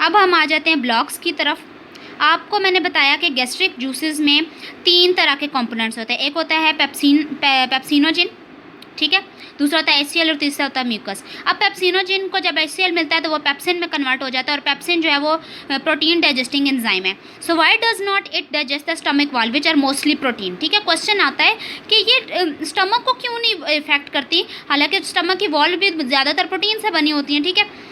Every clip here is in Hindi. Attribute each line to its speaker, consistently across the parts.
Speaker 1: अब हम आ जाते हैं ब्लॉक्स की तरफ। आपको मैंने बताया कि गैस्ट्रिक जूसेस में 3 तरह के कंपोनेंट्स होते हैं। एक होता है पेप्सिनोजिन, ठीक है, दूसरा होता है HCl और तीसरा होता है म्यूकस। अब पेप्सिनोजिन को जब HCl मिलता है तो वो पेप्सिन में कन्वर्ट हो जाता है, और पेप्सिन जो है वो प्रोटीन डाइजेस्टिंग एंजाइम है। So why does not it digest the stomach wall which are mostly protein. ठीक है, क्वेश्चन आता है कि ये स्टमक को क्यों नहीं इफेक्ट करती, हालांकि स्टमक की वॉल भी ज़्यादातर प्रोटीन से बनी होती हैं। ठीक है,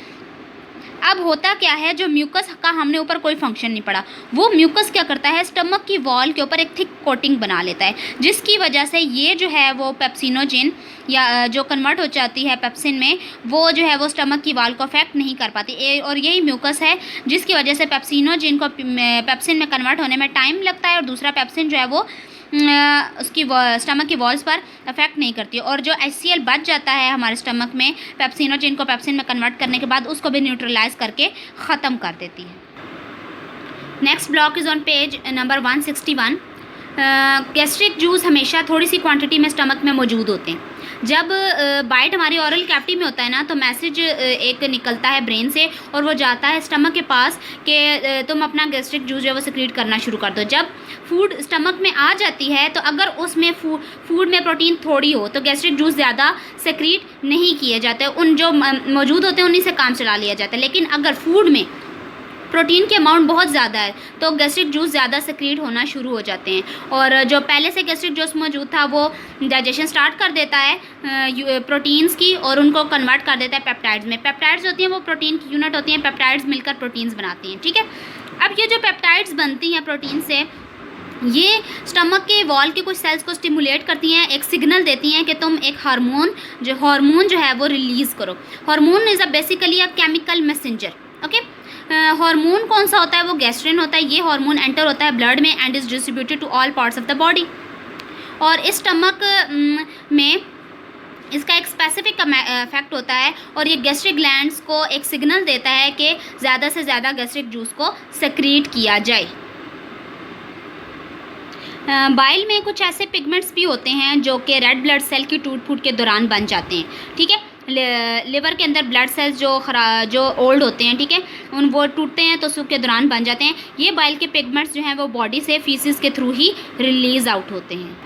Speaker 1: अब होता क्या है, जो म्यूकस का हमने ऊपर कोई फंक्शन नहीं पड़ा, वो म्यूकस क्या करता है, स्टमक की वॉल के ऊपर एक थिक कोटिंग बना लेता है, जिसकी वजह से ये जो है वो पेप्सिनोजिन या जो कन्वर्ट हो जाती है पेप्सिन में, वो जो है वो स्टमक की वॉल को अफेक्ट नहीं कर पाती। और यही म्यूकस है जिसकी वजह से पेप्सिनोजिन को पेप्सिन में कन्वर्ट होने में टाइम लगता है, और दूसरा पेप्सिन जो है वो उसकी स्टमक की वॉल्स पर अफेक्ट नहीं करती, और जो HCl बच जाता है हमारे स्टमक में पेप्सिनोजिन को पेप्सिन में कन्वर्ट करने के बाद, उसको भी न्यूट्रलाइज करके ख़त्म कर देती है। Next block is on page number 161। Gastric juice हमेशा थोड़ी सी क्वांटिटी में स्टमक में मौजूद होते हैं। जब बाइट हमारी ऑरल कैविटी में होता है ना, तो मैसेज एक निकलता है ब्रेन से और वो जाता है स्टमक के पास कि तुम अपना गैस्ट्रिक जूस जो है वो सिक्रीट करना शुरू कर दो। जब फूड स्टमक में आ जाती है तो अगर उसमें फूड में प्रोटीन थोड़ी हो तो गैस्ट्रिक जूस ज़्यादा सिक्रीट नहीं किए जाते, उन जो मौजूद होते हैं उन्हीं से काम चला लिया जाता है। लेकिन अगर फूड में प्रोटीन की अमाउंट बहुत ज़्यादा है तो गैस्ट्रिक जूस ज़्यादा सिक्रीट होना शुरू हो जाते हैं, और जो पहले से गैस्ट्रिक जूस मौजूद था वो डाइजेशन स्टार्ट कर देता है प्रोटीन्स की, और उनको कन्वर्ट कर देता है पेप्टाइड्स में। पेप्टाइड्स होती हैं वो प्रोटीन की यूनिट होती हैं, पेप्टाइड्स मिलकर प्रोटीन्स बनाती हैं। ठीक है, अब ये जो पेप्टाइड्स बनती हैं प्रोटीन से, ये स्टमक के वॉल के कुछ सेल्स को स्टिमुलेट करती हैं, एक सिग्नल देती हैं कि तुम एक हार्मोन जो है वो रिलीज़ करो। Hormone is a basically a chemical messenger. Okay, hormone कौन सा होता है, वो गैस्ट्रिन होता है। ये हार्मोन एंटर होता है ब्लड में and is distributed to all parts of the body, और इस स्टमक में इसका एक स्पेसिफिक इफेक्ट होता है, और ये गैस्ट्रिक ग्लैंड्स को एक सिग्नल देता है कि ज़्यादा से ज़्यादा गैस्ट्रिक जूस को सेक्रीट किया जाए। बाइल में कुछ ऐसे पिगमेंट्स भी होते हैं जो कि रेड ब्लड सेल की टूट फूट के दौरान बन जाते हैं। ठीक है, लिवर के अंदर ब्लड सेल्स जो ओल्ड होते हैं, ठीक है, वो टूटते हैं तो सूख के दौरान बन जाते हैं। ये बाइल के पिगमेंट्स जो हैं वो बॉडी से फीसिस के थ्रू ही रिलीज आउट होते हैं।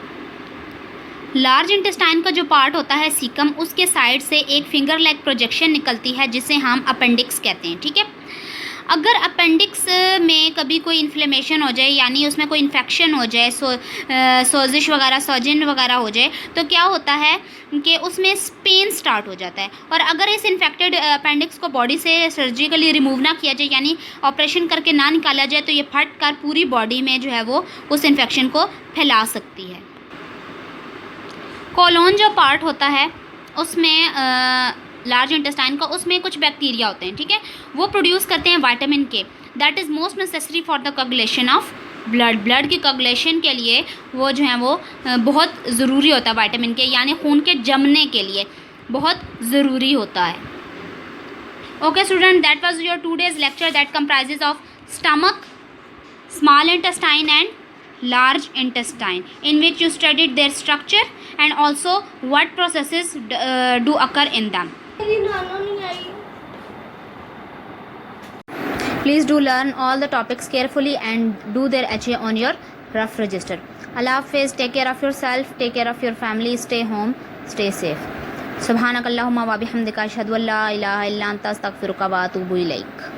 Speaker 1: लार्ज इंटेस्टाइन का जो पार्ट होता है सीकम, उसके साइड से एक फिंगर लाइक प्रोजेक्शन निकलती है जिसे हम अपेंडिक्स कहते हैं। ठीक है, अगर अपेंडिक्स में कभी कोई इन्फ्लेमेशन हो जाए, यानी उसमें कोई इन्फेक्शन हो जाए, सोजिश वगैरह, सोजिन वगैरह हो जाए, तो क्या होता है कि उसमें पेन स्टार्ट हो जाता है। और अगर इस इन्फेक्टेड अपेंडिक्स को बॉडी से सर्जिकली रिमूव ना किया जाए, यानी ऑपरेशन करके ना निकाला जाए, तो ये फट कर पूरी बॉडी में जो है वो उस इन्फेक्शन को फैला सकती है। कोलोन जो पार्ट होता है उसमें लार्ज इंटेस्टाइन का, उसमें कुछ बैक्टीरिया होते हैं। ठीक है, वो प्रोड्यूस करते हैं विटामिन के, that is most necessary for the coagulation of blood की कोगुलेशन के लिए वो जो है वो बहुत ज़रूरी होता है विटामिन के, यानी खून के जमने के लिए बहुत ज़रूरी होता है। Okay student, that was your 2 days lecture that comprises of stomach, small intestine and large intestine, in which you studied their structure and also what processes do occur in them. Please do learn all the topics carefully and do their HA on your rough register. Allah Hafiz, take care of yourself, take care of your family, stay home, stay safe. Subhanakallahumma wa bihamdika ashhadu an la ilaha illa anta astaghfiruka wa atubu ilaik.